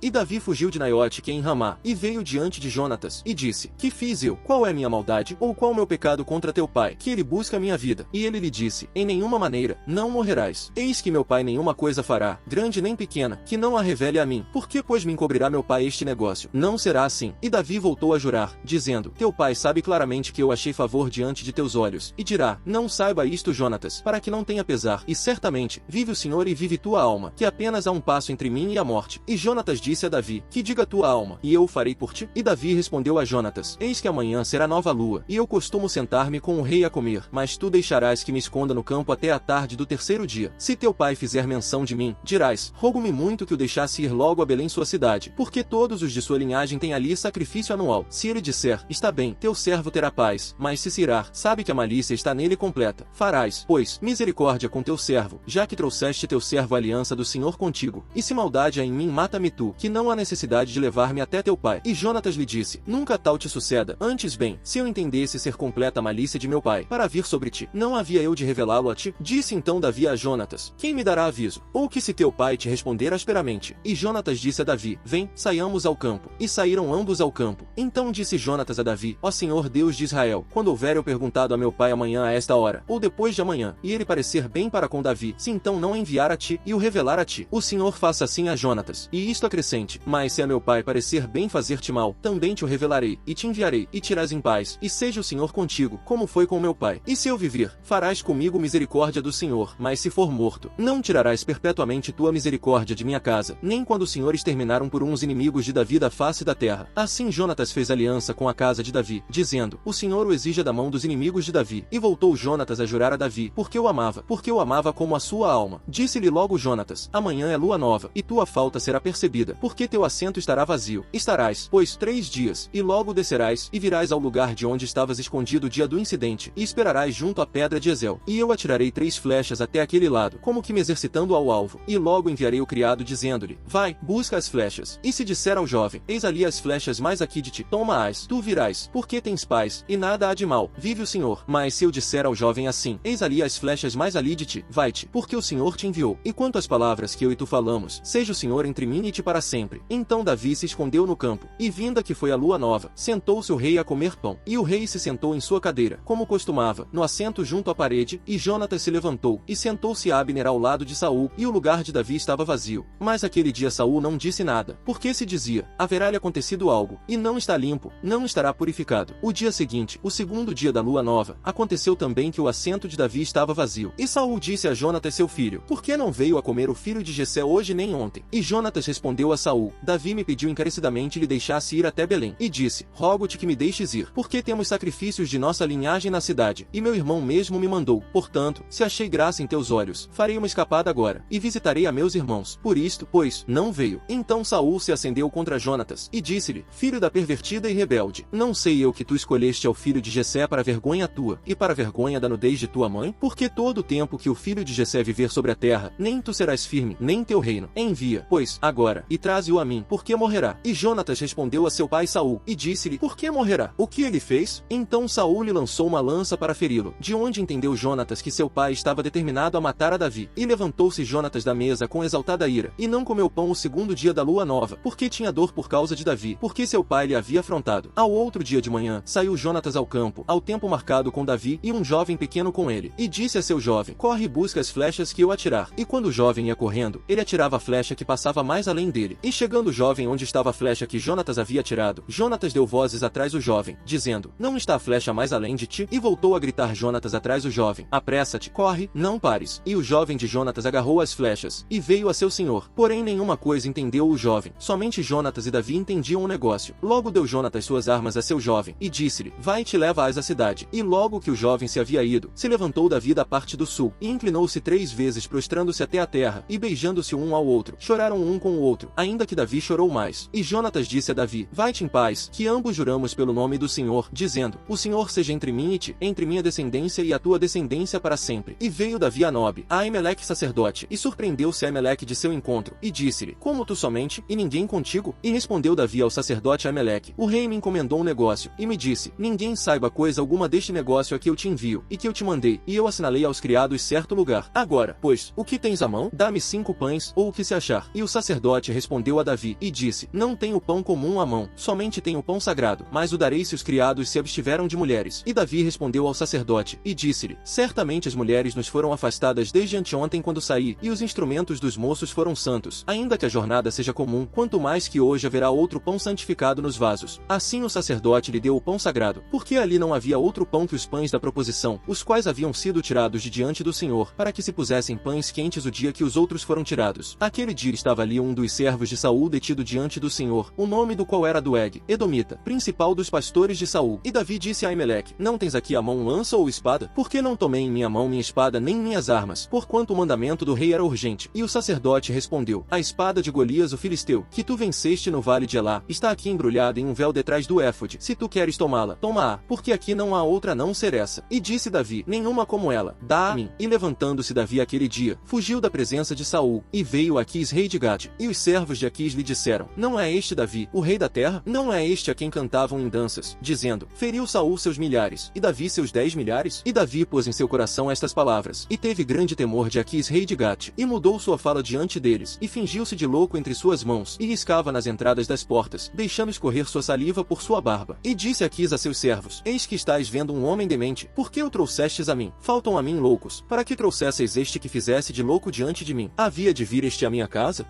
E Davi fugiu de Naiote que é em Ramá, e veio diante de Jonatas, e disse, que fiz eu? Qual é minha maldade, ou qual meu pecado contra teu pai, que ele busca a minha vida? E ele lhe disse, em nenhuma maneira, não morrerás. Eis que meu pai nenhuma coisa fará, grande nem pequena, que não a revele a mim. Por que pois me encobrirá meu pai este negócio? Não será assim. E Davi voltou a jurar, dizendo, teu pai sabe claramente que eu achei favor diante de teus olhos, e dirá, não saiba isto Jonatas, para que não tenha pesar, e certamente, vive o Senhor e vive tua alma, que apenas há um passo entre mim e a morte. E Jonatas disse a Davi, que diga tua alma, e eu o farei por ti. E Davi respondeu a Jonatas, eis que amanhã será nova lua, e eu costumo sentar-me com o rei a comer, mas tu deixarás que me esconda no campo até a tarde do terceiro dia. Se teu pai fizer menção de mim, dirás, rogo-me muito que o deixasse ir logo a Belém sua cidade, porque todos os de sua linhagem têm ali sacrifício anual. Se ele disser, está bem, teu servo terá paz, mas se cirar, sabe que a malícia está nele completa. Farás, pois, misericórdia com teu servo, já que trouxeste teu servo a aliança do Senhor contigo. E se maldade há em mim, mata-me tu, que não há necessidade de levar-me até teu pai. E Jonatas lhe disse, nunca tal te suceda, antes bem, se eu entendesse ser completa a malícia de meu pai, para vir sobre ti, não havia eu de revelá-lo a ti? Disse então Davi a Jonatas, quem me dará aviso? Ou que se teu pai te responder asperamente? E Jonatas disse a Davi, vem, saiamos ao campo. E saíram ambos ao campo. Então disse Jonatas a Davi, ó Senhor Deus de Israel, quando houver eu perguntado a meu pai amanhã a esta hora, ou depois de amanhã, e ele parecer bem para com Davi, se então não enviar a ti, e o revelar a ti, o Senhor faça assim a Jonatas, e isto acrescente, mas se a meu pai parecer bem fazer-te mal, também te o revelarei, e te enviarei, e te irás em paz, e seja o Senhor contigo, como foi com meu pai. E se eu viver, farás comigo misericórdia do Senhor, mas se for morto, não tirarás perpetuamente tua misericórdia de minha casa, nem quando o Senhor exterminar um por um os inimigos de Davi da face da terra. Assim Jonatas fez aliança com a casa de Davi, dizendo, o Senhor o exija da mão dos inimigos de Davi. E voltou Jonatas a jurar a Davi, porque o amava como a sua alma. Disse-lhe logo Jonatas, amanhã é lua nova, e tua falta será percebida, porque teu assento estará vazio. Estarás, pois, 3 dias, e logo descerás, e virás ao lugar de onde estavas escondido o dia do incidente, e esperarás junto à pedra de Ezel. E eu atirarei 3 flechas até aquele lado, como que me exercitando ao alvo, e logo enviarei o criado dizendo-lhe, vai, busca as flechas. E se disser ao jovem, eis ali as flechas mais aqui de ti, toma-as, tu virás, porque tens paz, e nada há de mal, vive o Senhor. Mas se eu disser ao jovem assim, eis ali as flechas mais ali de ti, vai-te, porque o Senhor te enviou. E quanto às palavras que eu e tu falamos, seja o Senhor entre mim e ti para sempre. Então Davi se escondeu no campo, e vinda que foi a lua nova, sentou-se o rei a comer pão. E o rei se sentou em sua cadeira, como costumava, no assento junto à parede, e Jonatas se levantou, e sentou-se Abner ao lado de Saul, e o lugar de Davi estava vazio. Mas aquele dia Saul não disse nada, porque se dizia, haverá-lhe acontecido algo, e não está limpo, não estará purificado. O dia seguinte, o segundo dia da lua nova, aconteceu também que o assento de Davi estava vazio. E Saul disse a Jonatas seu filho, por que não veio a comer o filho de Jessé hoje nem ontem? E Jonatas respondeu a Saul, Davi me pediu encarecidamente lhe deixasse ir até Belém. E disse, rogo-te que me deixes ir, porque temos sacrifícios de nossa linhagem na cidade, e meu irmão mesmo me mandou. Portanto, se achei graça em teus olhos, farei uma escapada agora, e visitarei a meus irmãos. Por isto, pois, não veio. Então Saul se acendeu contra Jonatas, e disse-lhe, filho da pervertida e rebelde, não sei eu que tu escolheste ao filho de Jessé para vergonha tua, e para vergonha da nudez de tua mãe? Porque todo o tempo que o filho de Jessé viver sobre a terra, nem tu serás firme, nem teu reino. Envia, pois, agora, e traze-o a mim, porque morrerá. E Jonatas respondeu a seu pai Saul, e disse-lhe, por que morrerá? O que ele fez? Então Saul lhe lançou uma lança para feri-lo, de onde entendeu Jonatas que seu pai estava determinado a matar a Davi. E levantou-se Jonatas da mesa com exaltada ira, e não comeu pão o segundo dia da lua nova, porque tinha dor por causa de Davi, porque seu pai lhe havia afrontado. Ao outro dia de manhã, saiu Jonatas ao campo, ao tempo marcado com Davi, e um jovem pequeno com ele. E disse a seu jovem, corre e busca as flechas que eu atirar. E quando o jovem ia correndo, ele atirava a flecha que passava mais além dele. E chegando o jovem onde estava a flecha que Jonatas havia atirado, Jonatas deu vozes atrás o jovem, dizendo, não está a flecha mais além de ti? E voltou a gritar Jonatas atrás o jovem, apressa-te, corre, não pares. E o jovem de Jonatas agarrou as flechas, e veio a seu senhor. Porém nenhuma coisa entendeu o jovem, somente Jonatas e Davi entendiam o negócio. Logo deu Jonatas suas armas a seu jovem, e disse-lhe, vai e te leva-as à cidade. E logo que o jovem se havia ido, se levantou Davi da parte do sul, e inclinou-se 3 vezes prostrando-se até a terra, e beijando-se um ao outro, choraram um com o outro, ainda que Davi chorou mais. E Jonatas disse a Davi, vai-te em paz, que ambos juramos pelo nome do Senhor, dizendo, o Senhor seja entre mim e ti, entre minha descendência e a tua descendência para sempre. E veio Davi a Nob, a Aimeleque sacerdote, e surpreendeu-se Aimeleque de seu encontro, e disse-lhe, como tu somente, e ninguém contigo? E respondeu Davi ao sacerdote Aimeleque, o rei me encomendou um negócio, e me disse, ninguém saiba coisa alguma deste negócio a que eu te envio, e que eu te mandei, e eu assinalei aos criados certo lugar. Agora, pois, o que tens à mão? Dá-me 5 pães, ou o que se achar. E o sacerdote respondeu respondeu a Davi, e disse, não tenho pão comum à mão, somente tenho pão sagrado, mas o darei se os criados se abstiveram de mulheres. E Davi respondeu ao sacerdote, e disse-lhe, certamente as mulheres nos foram afastadas desde anteontem quando saí, e os instrumentos dos moços foram santos, ainda que a jornada seja comum, quanto mais que hoje haverá outro pão santificado nos vasos. Assim o sacerdote lhe deu o pão sagrado, porque ali não havia outro pão que os pães da proposição, os quais haviam sido tirados de diante do Senhor, para que se pusessem pães quentes o dia que os outros foram tirados. Aquele dia estava ali um dos servos de Saul detido diante do Senhor, o nome do qual era Doeg, Edomita, principal dos pastores de Saul. E Davi disse a Aimeleque, não tens aqui à mão lança ou espada? Porque não tomei em minha mão minha espada nem minhas armas, porquanto o mandamento do rei era urgente. E o sacerdote respondeu, a espada de Golias o filisteu, que tu venceste no vale de Elá, está aqui embrulhada em um véu detrás do éfode. Se tu queres tomá-la, toma-a, porque aqui não há outra a não ser essa. E disse Davi, nenhuma como ela, dá a mim. E levantando-se Davi aquele dia, fugiu da presença de Saul, e veio a Aquis rei de Gade. E os servos de Aquis lhe disseram, não é este Davi, o rei da terra? Não é este a quem cantavam em danças, dizendo, feriu Saul seus milhares, e Davi seus 10 milhares? E Davi pôs em seu coração estas palavras, e teve grande temor de Aquis rei de Gate, e mudou sua fala diante deles, e fingiu-se de louco entre suas mãos, e riscava nas entradas das portas, deixando escorrer sua saliva por sua barba. E disse Aquis a seus servos, eis que estáis vendo um homem demente, por que o trouxestes a mim? Faltam a mim loucos, para que trouxesseis este que fizesse de louco diante de mim. Havia de vir este à minha casa?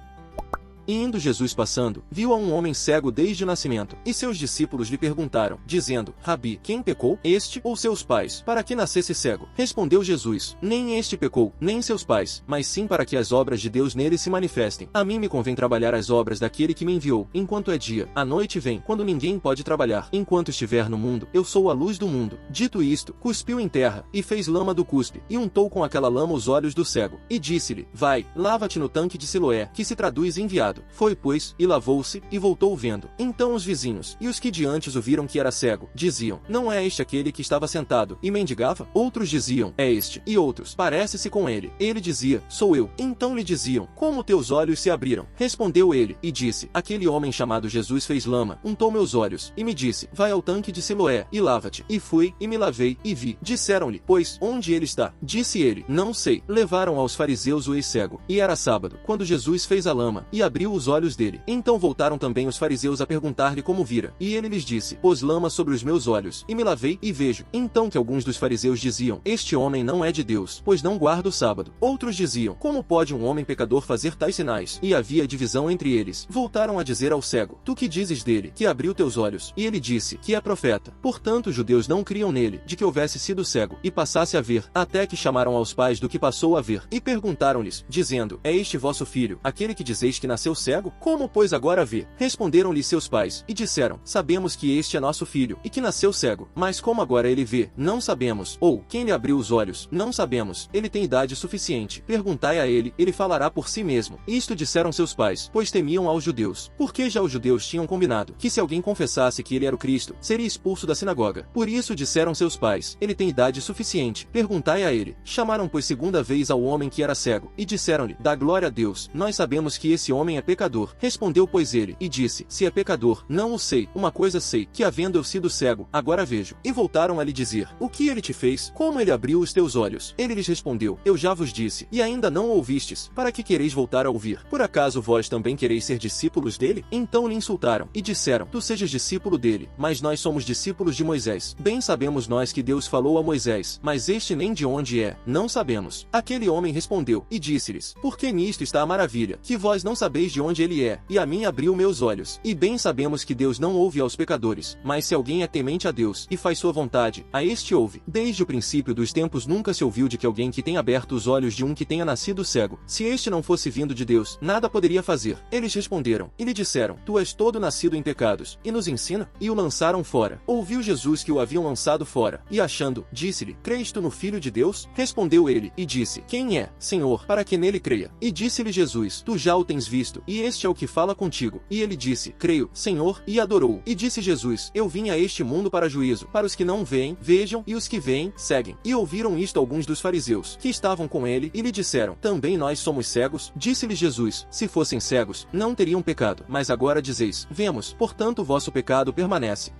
E indo Jesus passando, viu a um homem cego desde o nascimento, e seus discípulos lhe perguntaram, dizendo, Rabi, quem pecou, este ou seus pais, para que nascesse cego? Respondeu Jesus, nem este pecou, nem seus pais, mas sim para que as obras de Deus nele se manifestem. A mim me convém trabalhar as obras daquele que me enviou, enquanto é dia, a noite vem, quando ninguém pode trabalhar. Enquanto estiver no mundo, eu sou a luz do mundo. Dito isto, cuspiu em terra, e fez lama do cuspe, e untou com aquela lama os olhos do cego, e disse-lhe, vai, lava-te no tanque de Siloé, que se traduz enviado. Foi, pois, e lavou-se, e voltou vendo. Então os vizinhos, e os que de antes o viram que era cego, diziam, não é este aquele que estava sentado, e mendigava? Outros diziam, é este. E outros, parece-se com ele. Ele dizia, sou eu. Então lhe diziam, como teus olhos se abriram? Respondeu ele, e disse, aquele homem chamado Jesus fez lama, untou meus olhos, e me disse, vai ao tanque de Siloé, e lava-te. E fui, e me lavei, e vi. Disseram-lhe, pois, onde ele está? Disse ele, não sei. Levaram aos fariseus o ex-cego. E era sábado, quando Jesus fez a lama, e abriu os olhos dele. Então voltaram também os fariseus a perguntar-lhe como vira. E ele lhes disse, pôs lama sobre os meus olhos, e me lavei, e vejo. Então que alguns dos fariseus diziam, este homem não é de Deus, pois não guarda o sábado. Outros diziam, como pode um homem pecador fazer tais sinais? E havia divisão entre eles. Voltaram a dizer ao cego, tu que dizes dele, que abriu teus olhos? E ele disse, que é profeta. Portanto os judeus não criam nele, de que houvesse sido cego, e passasse a ver, até que chamaram aos pais do que passou a ver, e perguntaram-lhes, dizendo, é este vosso filho, aquele que dizeis que nasceu cego? Como, pois, agora vê? Responderam-lhe seus pais, e disseram, sabemos que este é nosso filho, e que nasceu cego, mas como agora ele vê, não sabemos, ou, quem lhe abriu os olhos, não sabemos, ele tem idade suficiente, perguntai a ele, ele falará por si mesmo. Isto disseram seus pais, pois temiam aos judeus, porque já os judeus tinham combinado, que se alguém confessasse que ele era o Cristo, seria expulso da sinagoga. Por isso disseram seus pais, ele tem idade suficiente, perguntai a ele. Chamaram, pois, segunda vez ao homem que era cego, e disseram-lhe, dá glória a Deus, nós sabemos que esse homem é pecador. Respondeu, pois, ele, e disse, se é pecador, não o sei, uma coisa sei, que havendo eu sido cego, agora vejo. E voltaram a lhe dizer, o que ele te fez? Como ele abriu os teus olhos? Ele lhes respondeu, eu já vos disse, e ainda não ouvistes, para que quereis voltar a ouvir? Por acaso vós também quereis ser discípulos dele? Então lhe insultaram, e disseram, tu sejas discípulo dele, mas nós somos discípulos de Moisés. Bem sabemos nós que Deus falou a Moisés, mas este nem de onde é, não sabemos. Aquele homem respondeu, e disse-lhes, porque nisto está a maravilha, que vós não sabeis de onde ele é, e a mim abriu meus olhos. E bem sabemos que Deus não ouve aos pecadores, mas se alguém é temente a Deus, e faz sua vontade, a este ouve. Desde o princípio dos tempos nunca se ouviu de que alguém que tenha aberto os olhos de um que tenha nascido cego, se este não fosse vindo de Deus, nada poderia fazer. Eles responderam, e lhe disseram, tu és todo nascido em pecados, e nos ensina? E o lançaram fora. Ouviu Jesus que o haviam lançado fora, e achando, disse-lhe, crês tu no Filho de Deus? Respondeu ele, e disse, quem é, Senhor, para que nele creia? E disse-lhe Jesus, tu já o tens visto, e este é o que fala contigo. E ele disse, creio, Senhor, e adorou. E disse Jesus, eu vim a este mundo para juízo, para os que não veem, vejam, e os que veem, seguem. E ouviram isto alguns dos fariseus, que estavam com ele, e lhe disseram, também nós somos cegos? Disse-lhe Jesus, se fossem cegos, não teriam pecado, mas agora dizeis, vemos, portanto vosso pecado permanece.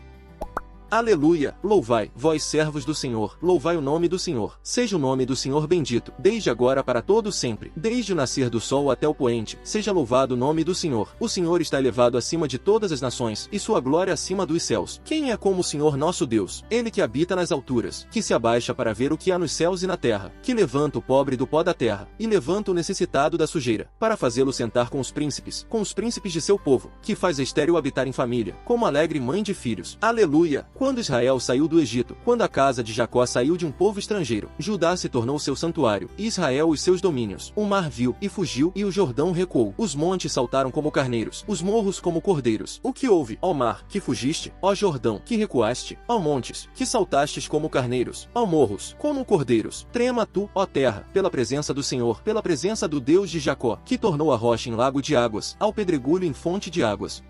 Aleluia! Louvai, vós servos do Senhor, louvai o nome do Senhor. Seja o nome do Senhor bendito, desde agora para todo sempre. Desde o nascer do sol até o poente, seja louvado o nome do Senhor. O Senhor está elevado acima de todas as nações, e sua glória acima dos céus. Quem é como o Senhor nosso Deus? Ele que habita nas alturas, que se abaixa para ver o que há nos céus e na terra, que levanta o pobre do pó da terra, e levanta o necessitado da sujeira, para fazê-lo sentar com os príncipes de seu povo, que faz a estéril habitar em família, como alegre mãe de filhos. Aleluia! Quando Israel saiu do Egito, quando a casa de Jacó saiu de um povo estrangeiro, Judá se tornou seu santuário, e Israel os seus domínios. O mar viu, e fugiu, e o Jordão recuou. Os montes saltaram como carneiros, os morros como cordeiros. O que houve, ó mar, que fugiste? Ó Jordão, que recuaste? Ó montes, que saltastes como carneiros? Ó morros, como cordeiros? Trema tu, ó terra, pela presença do Senhor, pela presença do Deus de Jacó, que tornou a rocha em lago de águas, ao pedregulho em fonte de águas.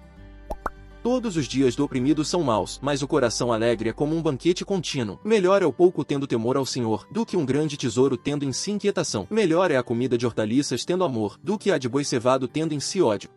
Todos os dias do oprimido são maus, mas o coração alegre é como um banquete contínuo. Melhor é o pouco tendo temor ao Senhor, do que um grande tesouro tendo em si inquietação. Melhor é a comida de hortaliças tendo amor, do que a de boi cevado tendo em si ódio.